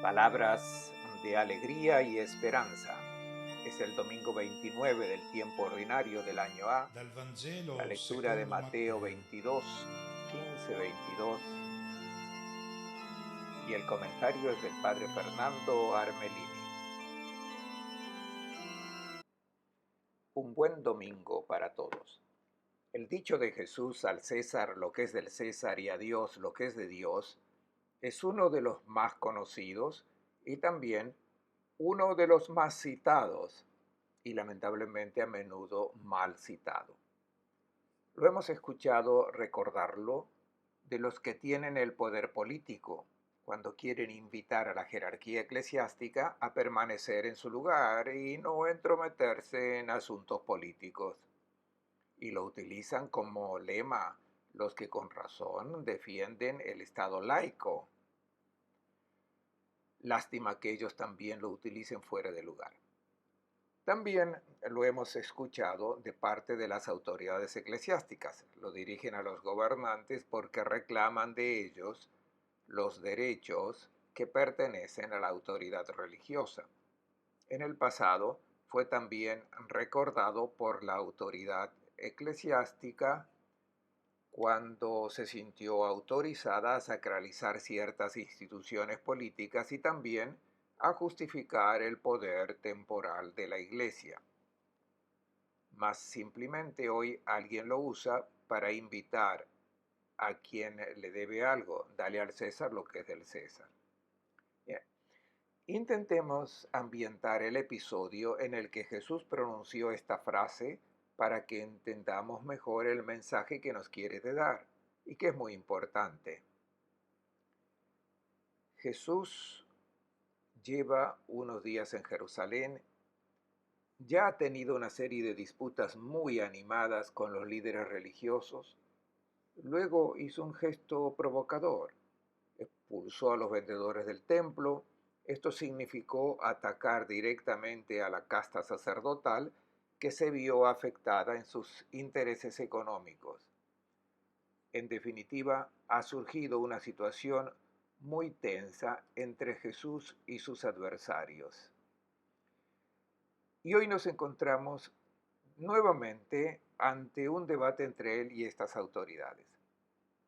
Palabras de alegría y esperanza. Es el domingo 29 del tiempo ordinario del año A. Dal La Vangelo lectura de secondo Mateo Matteo. 22, 15-22 y el comentario es del Padre Fernando Armelini. Un buen domingo para todos. El dicho de Jesús: al César lo que es del César y a Dios lo que es de Dios, es uno de los más conocidos y también uno de los más citados y lamentablemente a menudo mal citado. Lo hemos escuchado recordarlo de los que tienen el poder político cuando quieren invitar a la jerarquía eclesiástica a permanecer en su lugar y no entrometerse en asuntos políticos. Y lo utilizan como lema los que con razón defienden el Estado laico. Lástima que ellos también lo utilicen fuera de lugar. También lo hemos escuchado de parte de las autoridades eclesiásticas. Lo dirigen a los gobernantes porque reclaman de ellos los derechos que pertenecen a la autoridad religiosa. En el pasado fue también recordado por la autoridad eclesiástica cuando se sintió autorizada a sacralizar ciertas instituciones políticas y también a justificar el poder temporal de la Iglesia. Más simplemente hoy alguien lo usa para invitar a quien le debe algo: dale al César lo que es del César. Bien. Intentemos ambientar el episodio en el que Jesús pronunció esta frase para que entendamos mejor el mensaje que nos quiere dar y que es muy importante. Jesús lleva unos días en Jerusalén. Ya ha tenido una serie de disputas muy animadas con los líderes religiosos. Luego hizo un gesto provocador: expulsó a los vendedores del templo. Esto significó atacar directamente a la casta sacerdotal que se vio afectada en sus intereses económicos. En definitiva, ha surgido una situación muy tensa entre Jesús y sus adversarios. Y hoy nos encontramos nuevamente ante un debate entre él y estas autoridades.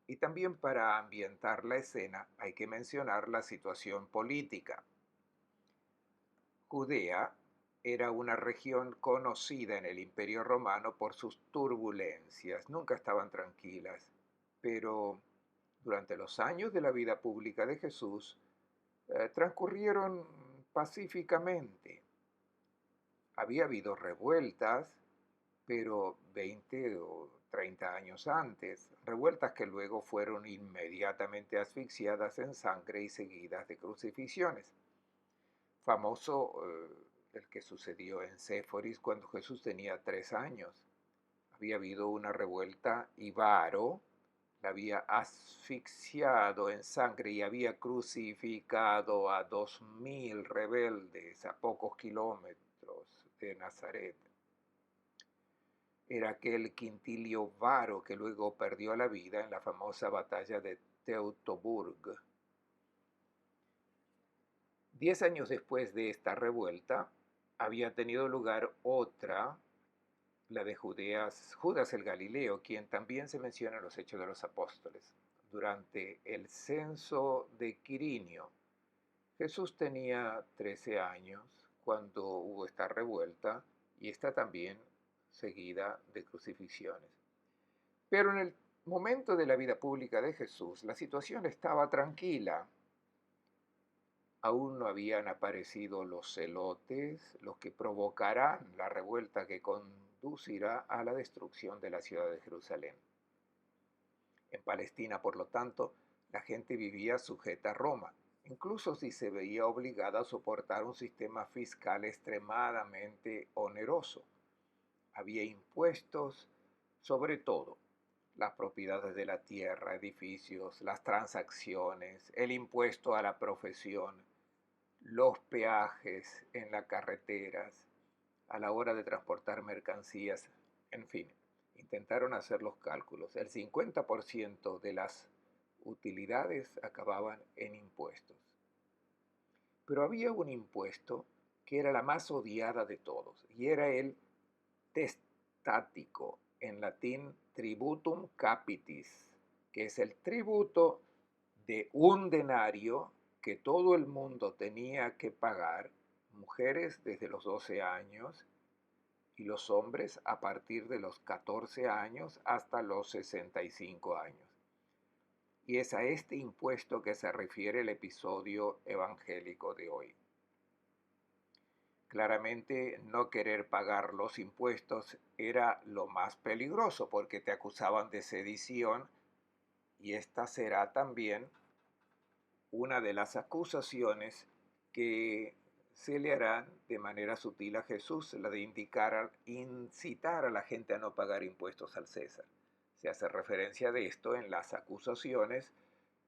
Y también para ambientar la escena hay que mencionar la situación política. Judea era una región conocida en el Imperio Romano por sus turbulencias, nunca estaban tranquilas, pero durante los años de la vida pública de Jesús transcurrieron pacíficamente. Había habido revueltas, pero 20 o 30 años antes, revueltas que luego fueron inmediatamente asfixiadas en sangre y seguidas de crucifixiones. Famoso el que sucedió en Séforis cuando Jesús tenía 3 años. Había habido una revuelta y Varo la había asfixiado en sangre y había crucificado a 2000 rebeldes a pocos kilómetros de Nazaret. Era aquel Quintilio Varo que luego perdió la vida en la famosa batalla de Teutoburg. 10 años después de esta revuelta, había tenido lugar otra, la de Judas el Galileo, quien también se menciona en los Hechos de los Apóstoles. Durante el censo de Quirinio, Jesús tenía 13 años cuando hubo esta revuelta y esta también seguida de crucifixiones. Pero en el momento de la vida pública de Jesús, la situación estaba tranquila. Aún no habían aparecido los celotes, los que provocarán la revuelta que conducirá a la destrucción de la ciudad de Jerusalén. En Palestina, por lo tanto, la gente vivía sujeta a Roma, incluso si se veía obligada a soportar un sistema fiscal extremadamente oneroso. Había impuestos sobre todo: las propiedades de la tierra, edificios, las transacciones, el impuesto a la profesión, los peajes en las carreteras, a la hora de transportar mercancías, en fin. Intentaron hacer los cálculos. El 50% de las utilidades acababan en impuestos. Pero había un impuesto que era la más odiada de todos, y era el testático, en latín tributum capitis, que es el tributo de un denario que todo el mundo tenía que pagar, mujeres desde los 12 años y los hombres a partir de los 14 años hasta los 65 años. Y es a este impuesto que se refiere el episodio evangélico de hoy. Claramente no querer pagar los impuestos era lo más peligroso porque te acusaban de sedición, y esta será también una de las acusaciones que se le harán de manera sutil a Jesús, la de incitar a la gente a no pagar impuestos al César. Se hace referencia de esto en las acusaciones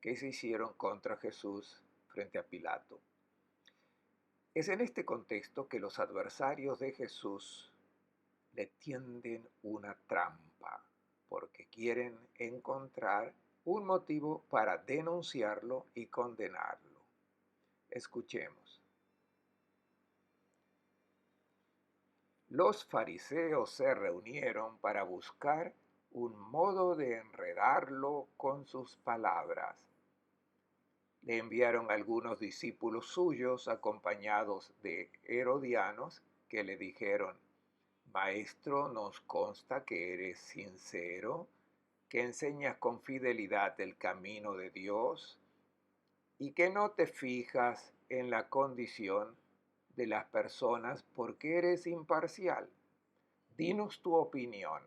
que se hicieron contra Jesús frente a Pilato. Es en este contexto que los adversarios de Jesús le tienden una trampa, porque quieren encontrar un motivo para denunciarlo y condenarlo. Escuchemos. Los fariseos se reunieron para buscar un modo de enredarlo con sus palabras. Le enviaron algunos discípulos suyos acompañados de herodianos que le dijeron: Maestro, nos consta que eres sincero, que enseñas con fidelidad el camino de Dios y que no te fijas en la condición de las personas porque eres imparcial. Dinos tu opinión.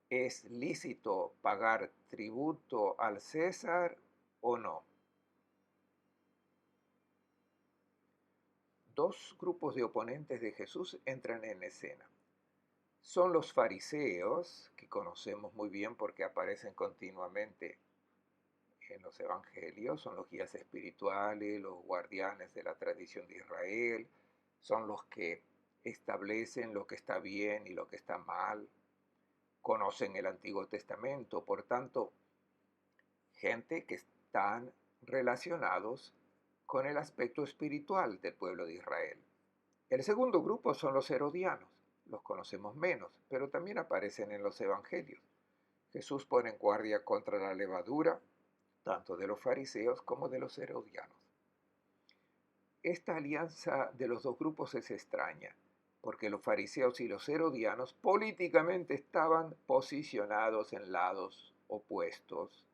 ¿Es lícito pagar tributo al César o no? Dos grupos de oponentes de Jesús entran en escena. Son los fariseos, que conocemos muy bien porque aparecen continuamente en los evangelios, son los guías espirituales, los guardianes de la tradición de Israel, son los que establecen lo que está bien y lo que está mal, conocen el Antiguo Testamento, por tanto, gente que están relacionados con el aspecto espiritual del pueblo de Israel. El segundo grupo son los herodianos, los conocemos menos, pero también aparecen en los evangelios. Jesús pone en guardia contra la levadura, tanto de los fariseos como de los herodianos. Esta alianza de los dos grupos es extraña, porque los fariseos y los herodianos políticamente estaban posicionados en lados opuestos.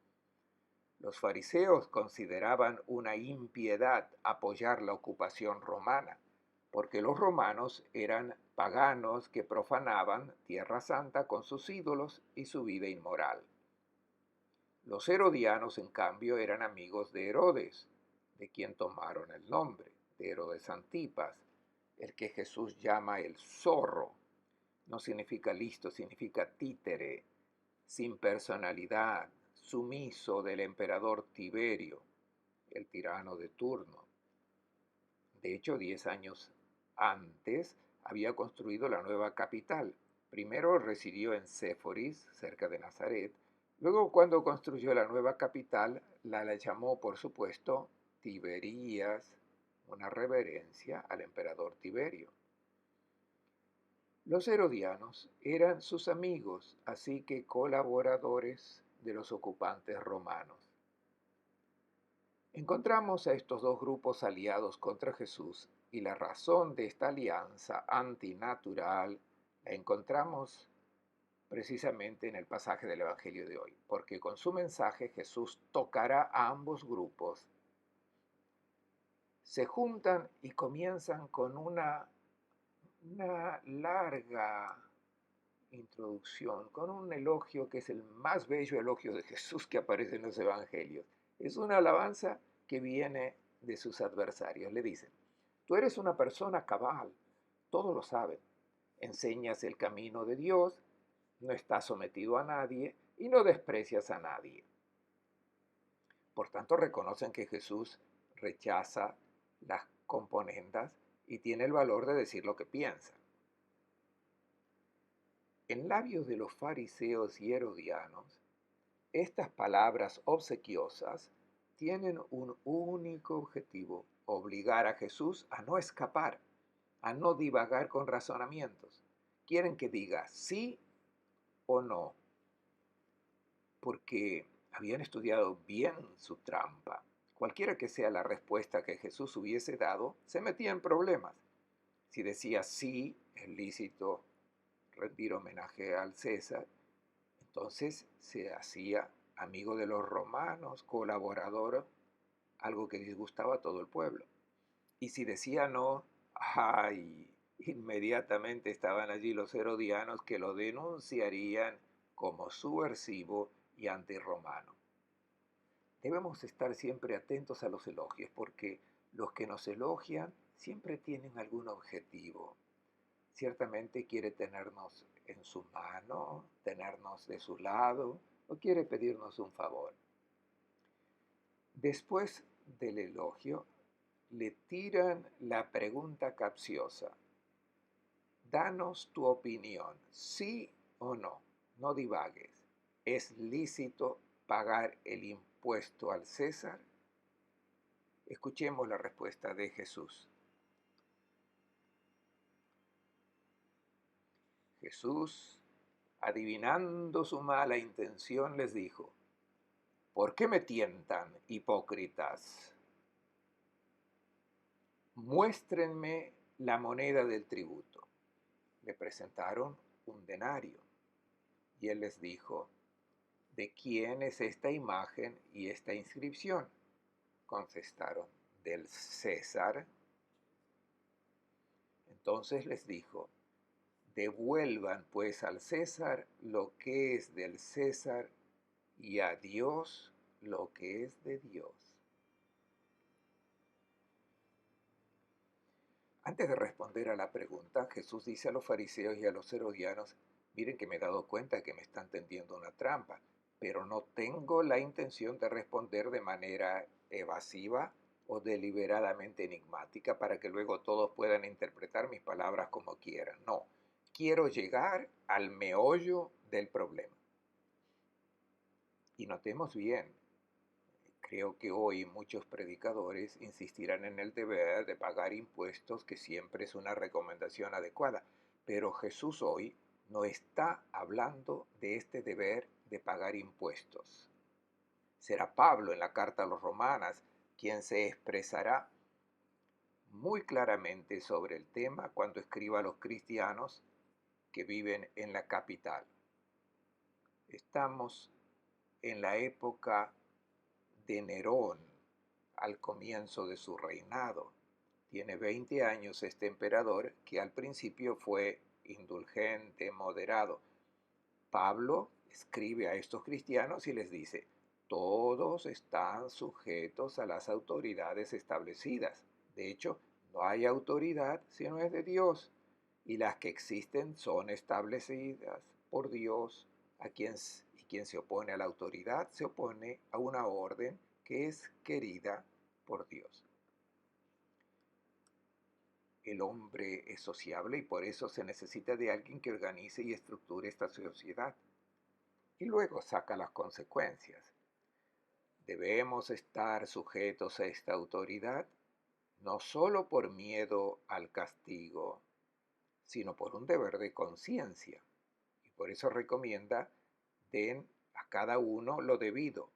Los fariseos consideraban una impiedad apoyar la ocupación romana, porque los romanos eran paganos que profanaban Tierra Santa con sus ídolos y su vida inmoral. Los herodianos, en cambio, eran amigos de Herodes, de quien tomaron el nombre, de Herodes Antipas, el que Jesús llama el zorro. No significa listo, significa títere, sin personalidad, sumiso del emperador Tiberio, el tirano de turno. De hecho, 10 años antes había construido la nueva capital. Primero residió en Séforis, cerca de Nazaret. Luego, cuando construyó la nueva capital, la llamó, por supuesto, Tiberías, una reverencia al emperador Tiberio. Los herodianos eran sus amigos, así que colaboradores de los ocupantes romanos. Encontramos a estos dos grupos aliados contra Jesús, y la razón de esta alianza antinatural la encontramos precisamente en el pasaje del Evangelio de hoy, porque con su mensaje Jesús tocará a ambos grupos. Se juntan y comienzan con una larga introducción, con un elogio que es el más bello elogio de Jesús que aparece en los Evangelios. Es una alabanza que viene de sus adversarios. Le dicen: tú eres una persona cabal, todo lo sabes, enseñas el camino de Dios, no estás sometido a nadie y no desprecias a nadie. Por tanto, reconocen que Jesús rechaza las componendas y tiene el valor de decir lo que piensa. En labios de los fariseos y herodianos, estas palabras obsequiosas tienen un único objetivo: obligar a Jesús a no escapar, a no divagar con razonamientos. Quieren que diga sí o no, porque habían estudiado bien su trampa. Cualquiera que sea la respuesta que Jesús hubiese dado, se metía en problemas. Si decía sí, es lícito rendir homenaje al César, entonces se hacía amigo de los romanos, colaborador, algo que disgustaba a todo el pueblo. Y si decía no, ¡ay! Inmediatamente estaban allí los herodianos que lo denunciarían como subversivo y antirromano. Debemos estar siempre atentos a los elogios, porque los que nos elogian siempre tienen algún objetivo. Ciertamente quiere tenernos en su mano, tenernos de su lado, o quiere pedirnos un favor. Después del elogio, le tiran la pregunta capciosa: danos tu opinión, sí o no, no divagues. ¿Es lícito pagar el impuesto al César? Escuchemos la respuesta de Jesús. Jesús, adivinando su mala intención, les dijo: ¿por qué me tientan, hipócritas? Muéstrenme la moneda del tributo. Le presentaron un denario y él les dijo: ¿de quién es esta imagen y esta inscripción? Contestaron: del César. Entonces les dijo: devuelvan pues al César lo que es del César y a Dios lo que es de Dios. Antes de responder a la pregunta, Jesús dice a los fariseos y a los herodianos: miren que me he dado cuenta que me están tendiendo una trampa, pero no tengo la intención de responder de manera evasiva o deliberadamente enigmática para que luego todos puedan interpretar mis palabras como quieran. No, quiero llegar al meollo del problema. Y notemos bien, creo que hoy muchos predicadores insistirán en el deber de pagar impuestos, que siempre es una recomendación adecuada, pero Jesús hoy no está hablando de este deber de pagar impuestos. Será Pablo en la carta a los Romanos quien se expresará muy claramente sobre el tema cuando escriba a los cristianos que viven en la capital. Estamos en la época de Nerón, al comienzo de su reinado. Tiene 20 años este emperador, que al principio fue indulgente, moderado. Pablo escribe a estos cristianos y les dice: todos están sujetos a las autoridades establecidas. De hecho, no hay autoridad si no es de Dios, y las que existen son establecidas por Dios. Quien se opone a la autoridad se opone a una orden que es querida por Dios. El hombre es sociable y por eso se necesita de alguien que organice y estructure esta sociedad. Y luego saca las consecuencias. Debemos estar sujetos a esta autoridad, no solo por miedo al castigo, sino por un deber de conciencia. Y por eso recomienda: den a cada uno lo debido.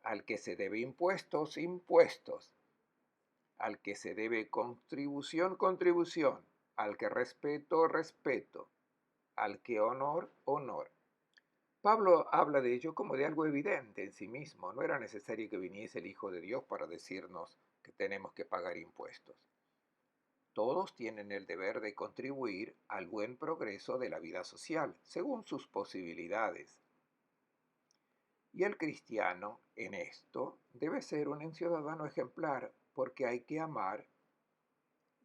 Al que se debe impuestos, impuestos. Al que se debe contribución, contribución. Al que respeto, respeto. Al que honor, honor. Pablo habla de ello como de algo evidente en sí mismo. No era necesario que viniese el Hijo de Dios para decirnos que tenemos que pagar impuestos. Todos tienen el deber de contribuir al buen progreso de la vida social, según sus posibilidades. Y el cristiano, en esto, debe ser un ciudadano ejemplar, porque hay que amar,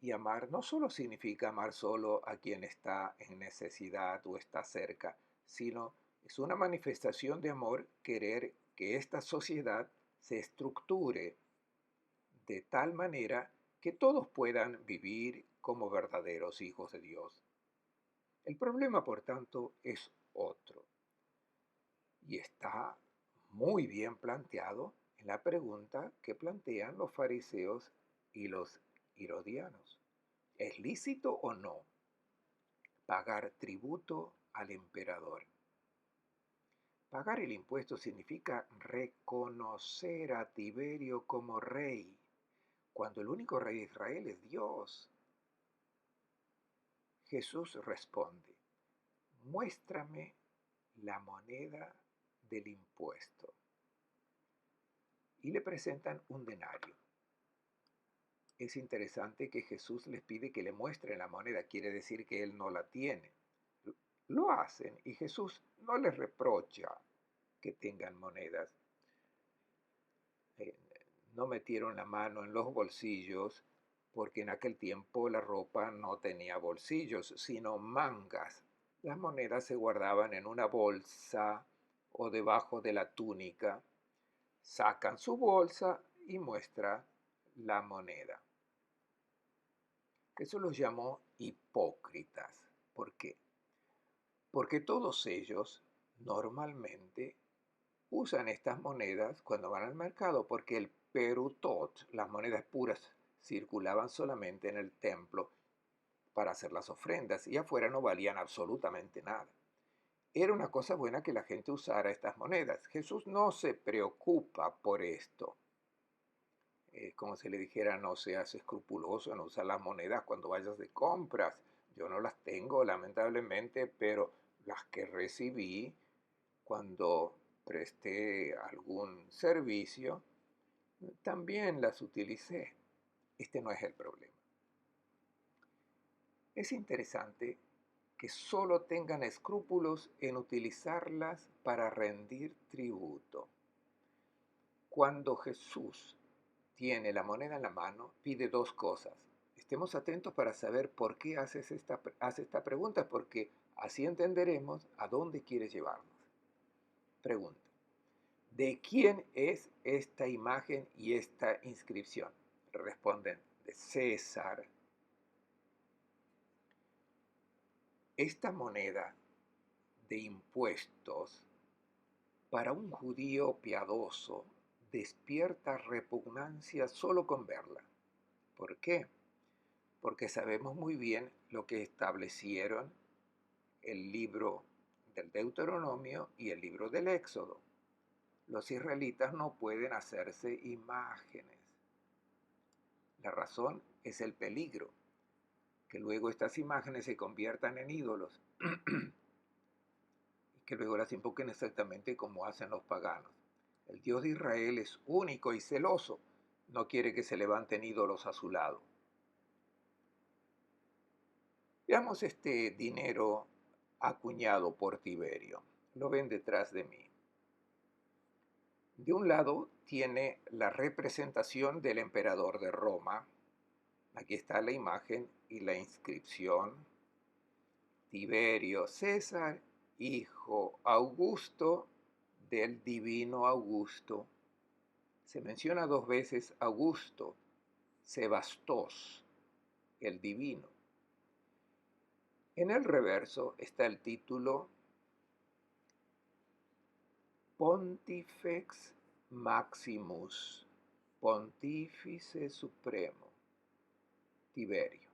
y amar no solo significa amar solo a quien está en necesidad o está cerca, sino es una manifestación de amor querer que esta sociedad se estructure de tal manera que todos puedan vivir como verdaderos hijos de Dios. El problema, por tanto, es otro, y está muy bien planteado en la pregunta que plantean los fariseos y los herodianos. ¿Es lícito o no pagar tributo al emperador? Pagar el impuesto significa reconocer a Tiberio como rey, cuando el único rey de Israel es Dios. Jesús responde: muéstrame la moneda del impuesto. Y le presentan un denario. Es interesante que Jesús les pide que le muestren la moneda, quiere decir que él no la tiene. Lo hacen y Jesús no les reprocha que tengan monedas. Eh, no metieron la mano en los bolsillos porque en aquel tiempo la ropa no tenía bolsillos, sino mangas. Las monedas se guardaban en una bolsa o debajo de la túnica. Sacan su bolsa y muestra la moneda. Jesús los llamó hipócritas. ¿Por qué? Porque todos ellos normalmente usan estas monedas cuando van al mercado, porque el perutot, las monedas puras, circulaban solamente en el templo para hacer las ofrendas y afuera no valían absolutamente nada. Era una cosa buena que la gente usara estas monedas. Jesús no se preocupa por esto. Como si le dijera: no seas escrupuloso, no usar las monedas cuando vayas de compras. Yo no las tengo, lamentablemente, pero las que recibí cuando presté algún servicio, también las utilicé. Este no es el problema. Es interesante que solo tengan escrúpulos en utilizarlas para rendir tributo. Cuando Jesús tiene la moneda en la mano, pide dos cosas. Estemos atentos para saber por qué hace esta pregunta, porque así entenderemos a dónde quiere llevarnos. Pregunta: ¿de quién es esta imagen y esta inscripción? Responden: de César. Esta moneda de impuestos para un judío piadoso despierta repugnancia solo con verla. ¿Por qué? Porque sabemos muy bien lo que establecieron el libro del Deuteronomio y el libro del Éxodo. Los israelitas no pueden hacerse imágenes. La razón es el peligro, que luego estas imágenes se conviertan en ídolos y que luego las invoquen exactamente como hacen los paganos. El Dios de Israel es único y celoso, no quiere que se levanten ídolos a su lado. Veamos este dinero acuñado por Tiberio. Lo ven detrás de mí. De un lado tiene la representación del emperador de Roma. Aquí está la imagen y la inscripción: Tiberio César, hijo Augusto del divino Augusto. Se menciona dos veces Augusto, Sebastos, el divino. En el reverso está el título Pontifex Maximus, Pontífice Supremo, Tiberio.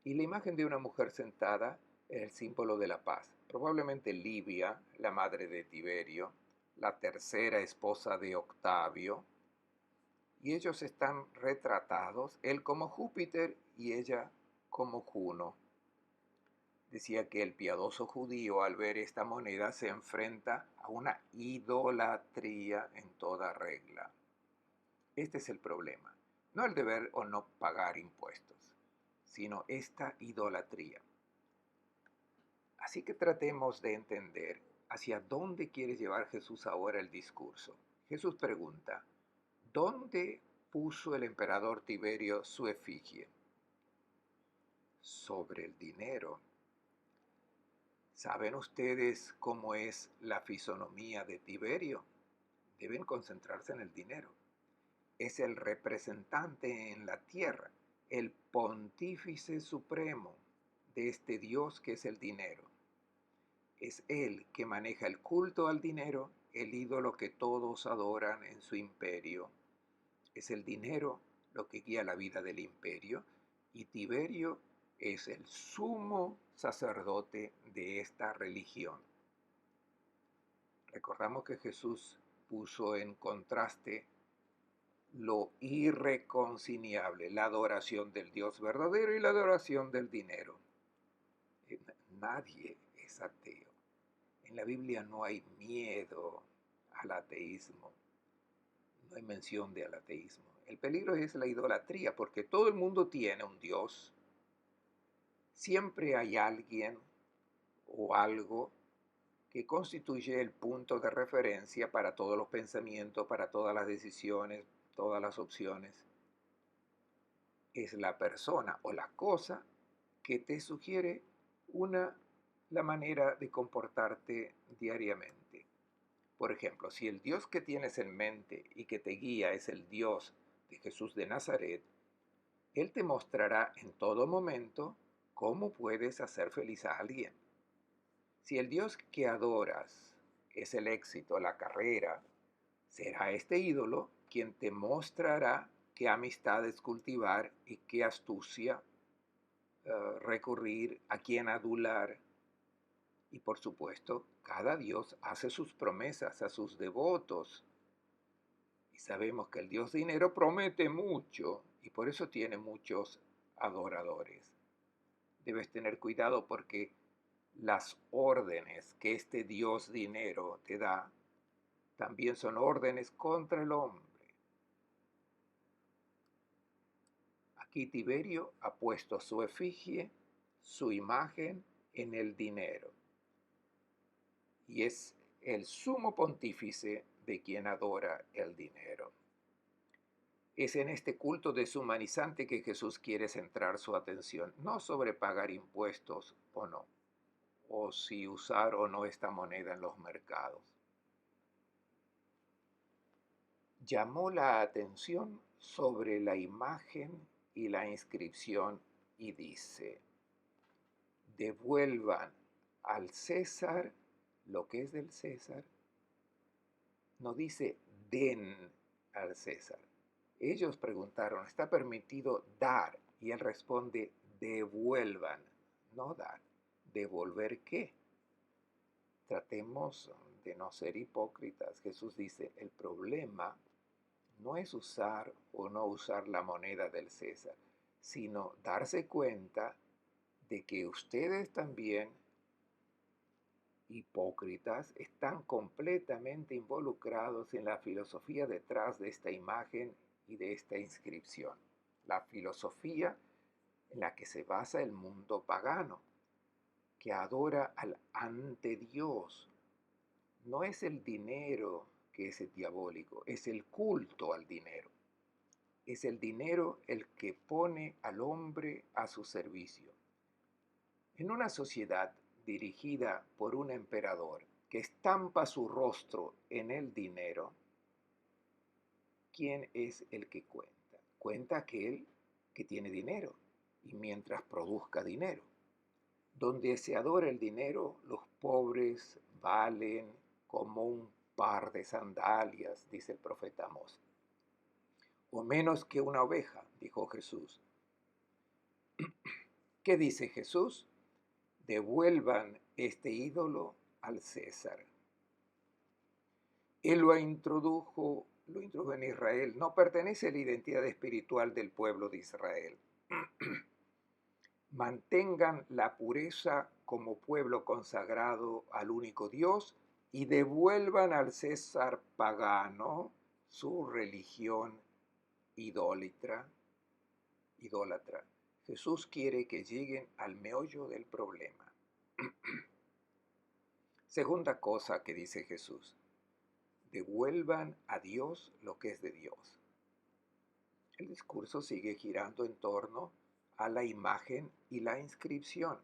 Y la imagen de una mujer sentada es el símbolo de la paz. Probablemente Livia, la madre de Tiberio, la tercera esposa de Octavio, y ellos están retratados, él como Júpiter y ella como Juno. Decía que el piadoso judío, al ver esta moneda, se enfrenta a una idolatría en toda regla. Este es el problema, no el deber o no pagar impuestos, sino esta idolatría. Así que tratemos de entender hacia dónde quiere llevar Jesús ahora el discurso. Jesús pregunta: ¿dónde puso el emperador Tiberio su efigie? Sobre el dinero. ¿Saben ustedes cómo es la fisonomía de Tiberio? Deben concentrarse en el dinero. Es el representante en la tierra, el pontífice supremo de este Dios que es el dinero. Es él que maneja el culto al dinero el ídolo que todos adoran en su imperio. Es el dinero lo que guía la vida del imperio y Tiberio es el sumo sacerdote de esta religión. Recordamos que Jesús puso en contraste lo irreconciliable, la adoración del Dios verdadero y la adoración del dinero. Nadie es ateo. En la Biblia no hay miedo al ateísmo, no hay mención del ateísmo. El peligro es la idolatría, porque todo el mundo tiene un Dios. Siempre hay alguien o algo que constituye el punto de referencia para todos los pensamientos, para todas las decisiones, todas las opciones. Es la persona o la cosa que te sugiere la manera de comportarte diariamente. Por ejemplo, si el Dios que tienes en mente y que te guía es el Dios de Jesús de Nazaret, Él te mostrará en todo momento cómo puedes hacer feliz a alguien. Si el Dios que adoras es el éxito, la carrera, será este ídolo quien te mostrará qué amistades cultivar y qué astucia recurrir, a quién adular. Y por supuesto, cada Dios hace sus promesas a sus devotos. Y sabemos que el Dios dinero promete mucho y por eso tiene muchos adoradores. Debes tener cuidado porque las órdenes que este Dios dinero te da también son órdenes contra el hombre. Aquí Tiberio ha puesto su efigie, su imagen en el dinero. Y es el sumo pontífice de quien adora el dinero. Es en este culto deshumanizante que Jesús quiere centrar su atención, no sobre pagar impuestos o no, o si usar o no esta moneda en los mercados. Llamó la atención sobre la imagen y la inscripción y dice, devuelvan al César lo que es del César. No dice den al César. Ellos preguntaron, ¿está permitido dar? Y él responde, devuelvan, no dar. ¿Devolver qué? Tratemos de no ser hipócritas. Jesús dice, el problema no es usar o no usar la moneda del César, sino darse cuenta de que ustedes también, hipócritas, están completamente involucrados en la filosofía detrás de esta imagen y de esta inscripción. La filosofía en la que se basa el mundo pagano, que adora al ante Dios. No es el dinero que es el diabólico, es el culto al dinero. Es el dinero el que pone al hombre a su servicio. En una sociedad dirigida por un emperador que estampa su rostro en el dinero, ¿quién es el que cuenta? Cuenta aquel que tiene dinero y mientras produzca dinero. Donde se adora el dinero, los pobres valen como un par de sandalias, dice el profeta Amós. O menos que una oveja, dijo Jesús. ¿Qué dice Jesús? Devuelvan este ídolo al César. Él lo introdujo en Israel. No pertenece a la identidad espiritual del pueblo de Israel. Mantengan la pureza como pueblo consagrado al único Dios y devuelvan al César pagano su religión idólatra. Jesús quiere que lleguen al meollo del problema. Segunda cosa que dice Jesús, devuelvan a Dios lo que es de Dios. El discurso sigue girando en torno a la imagen y la inscripción.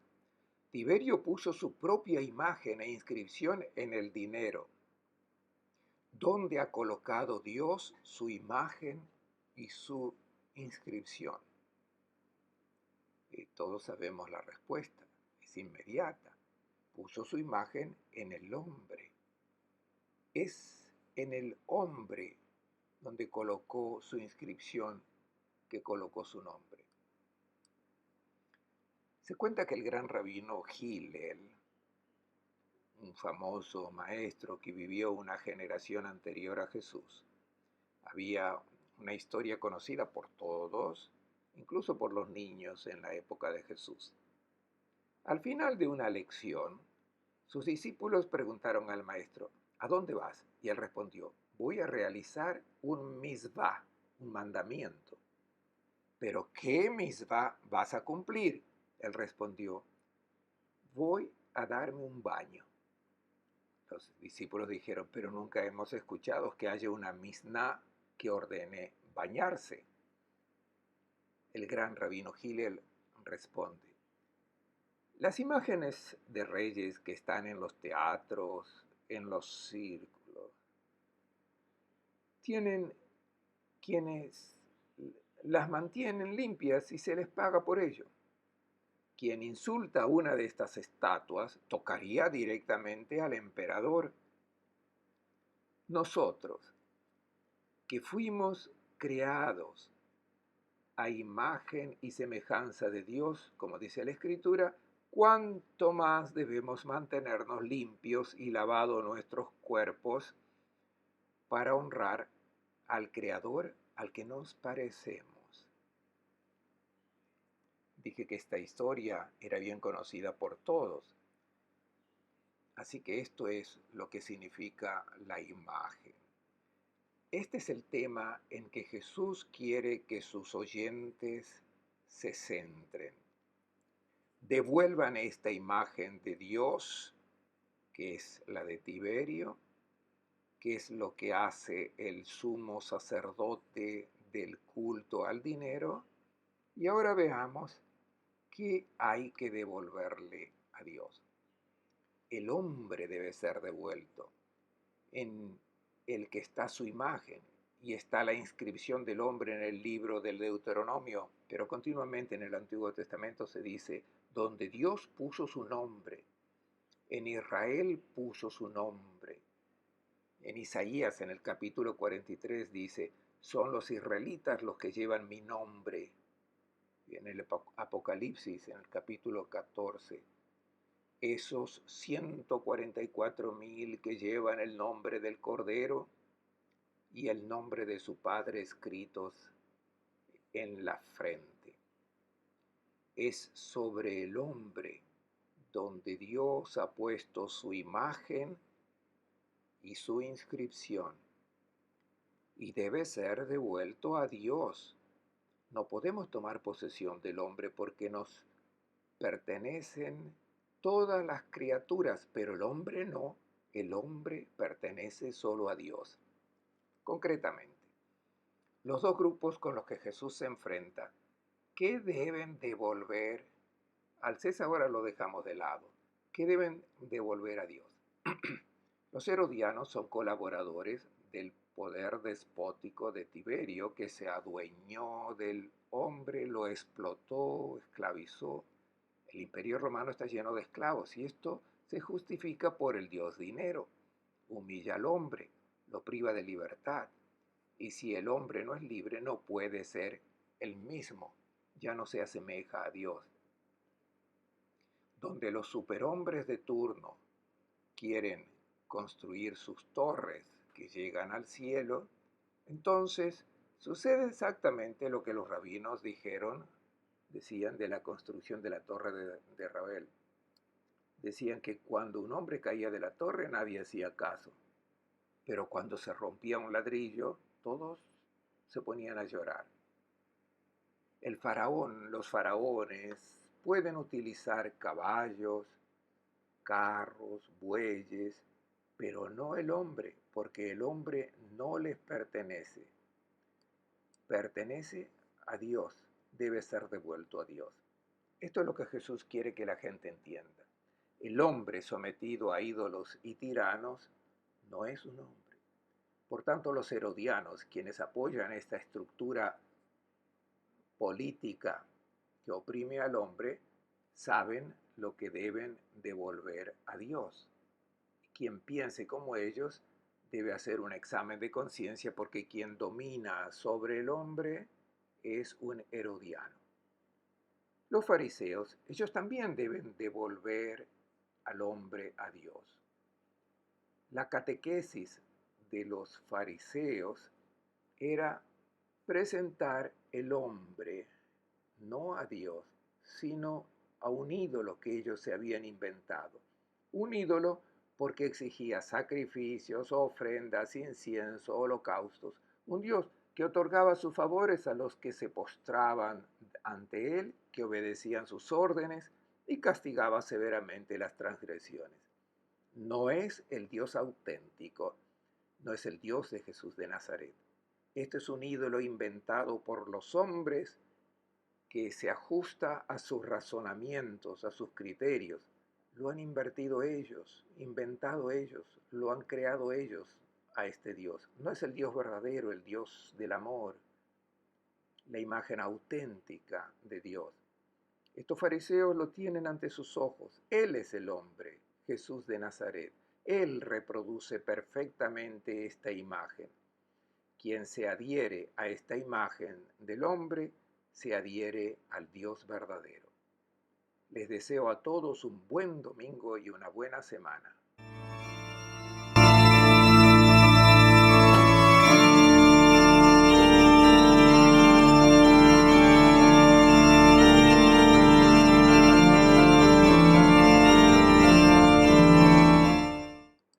Tiberio puso su propia imagen e inscripción en el dinero. ¿Dónde ha colocado Dios su imagen y su inscripción? Y todos sabemos la respuesta, es inmediata. Puso su imagen en el hombre. Es en el hombre donde colocó su inscripción, que colocó su nombre. Se cuenta que el gran rabino Hillel, un famoso maestro que vivió una generación anterior a Jesús, había una historia conocida por todos, incluso por los niños en la época de Jesús. Al final de una lección, sus discípulos preguntaron al maestro, ¿a dónde vas? Y él respondió, voy a realizar un misvá, un mandamiento. ¿Pero qué misvá vas a cumplir? Él respondió, voy a darme un baño. Los discípulos dijeron, pero nunca hemos escuchado que haya una misná que ordene bañarse. El gran rabino Hillel responde, las imágenes de reyes que están en los teatros, en los círculos, tienen quienes las mantienen limpias y se les paga por ello. Quien insulta una de estas estatuas tocaría directamente al emperador. Nosotros, que fuimos creados a imagen y semejanza de Dios, como dice la Escritura, cuánto más debemos mantenernos limpios y lavados nuestros cuerpos para honrar al Creador al que nos parecemos. Dije que esta historia era bien conocida por todos, así que esto es lo que significa la imagen. Este es el tema en que Jesús quiere que sus oyentes se centren. Devuelvan esta imagen de Dios, que es la de Tiberio, que es lo que hace el sumo sacerdote del culto al dinero, y ahora veamos qué hay que devolverle a Dios. El hombre debe ser devuelto, en el que está su imagen, y está la inscripción del hombre en el libro del Deuteronomio, pero continuamente en el Antiguo Testamento se dice, donde Dios puso su nombre, en Israel puso su nombre. En Isaías, en el capítulo 43, dice, son los israelitas los que llevan mi nombre. Y en el Apocalipsis, en el capítulo 14, esos 144,000 que llevan el nombre del Cordero y el nombre de su Padre escritos en la frente. Es sobre el hombre donde Dios ha puesto su imagen y su inscripción, y debe ser devuelto a Dios. No podemos tomar posesión del hombre porque nos pertenecen todas las criaturas, pero el hombre no. El hombre pertenece solo a Dios. Concretamente, los dos grupos con los que Jesús se enfrenta, ¿qué deben devolver? Al César ahora lo dejamos de lado. ¿Qué deben devolver a Dios? Los herodianos son colaboradores del poder despótico de Tiberio, que se adueñó del hombre, lo explotó, esclavizó. El imperio romano está lleno de esclavos y esto se justifica por el dios dinero. Humilla al hombre, lo priva de libertad. Y si el hombre no es libre, no puede ser el mismo, ya no se asemeja a Dios. Donde los superhombres de turno quieren construir sus torres que llegan al cielo, entonces sucede exactamente lo que los rabinos decían de la construcción de la torre de Babel. Decían que cuando un hombre caía de la torre nadie hacía caso, pero cuando se rompía un ladrillo, todos se ponían a llorar. Los faraones pueden utilizar caballos, carros, bueyes, pero no el hombre, porque el hombre no les pertenece. Pertenece a Dios, debe ser devuelto a Dios. Esto es lo que Jesús quiere que la gente entienda. El hombre sometido a ídolos y tiranos no es un hombre. Por tanto, los herodianos, quienes apoyan esta estructura política que oprime al hombre, saben lo que deben devolver a Dios. Quien piense como ellos debe hacer un examen de conciencia porque quien domina sobre el hombre es un herodiano. Los fariseos, ellos también deben devolver al hombre a Dios. La catequesis de los fariseos era presentar el hombre no a Dios, sino a un ídolo que ellos se habían inventado. Un ídolo porque exigía sacrificios, ofrendas, incienso, holocaustos. Un Dios que otorgaba sus favores a los que se postraban ante él, que obedecían sus órdenes y castigaba severamente las transgresiones. No es el Dios auténtico, no es el Dios de Jesús de Nazaret. Este es un ídolo inventado por los hombres que se ajusta a sus razonamientos, a sus criterios. Lo han invertido ellos, inventado ellos, lo han creado ellos a este Dios. No es el Dios verdadero, el Dios del amor, la imagen auténtica de Dios. Estos fariseos lo tienen ante sus ojos. Él es el hombre, Jesús de Nazaret. Él reproduce perfectamente esta imagen. Quien se adhiere a esta imagen del hombre, se adhiere al Dios verdadero. Les deseo a todos un buen domingo y una buena semana.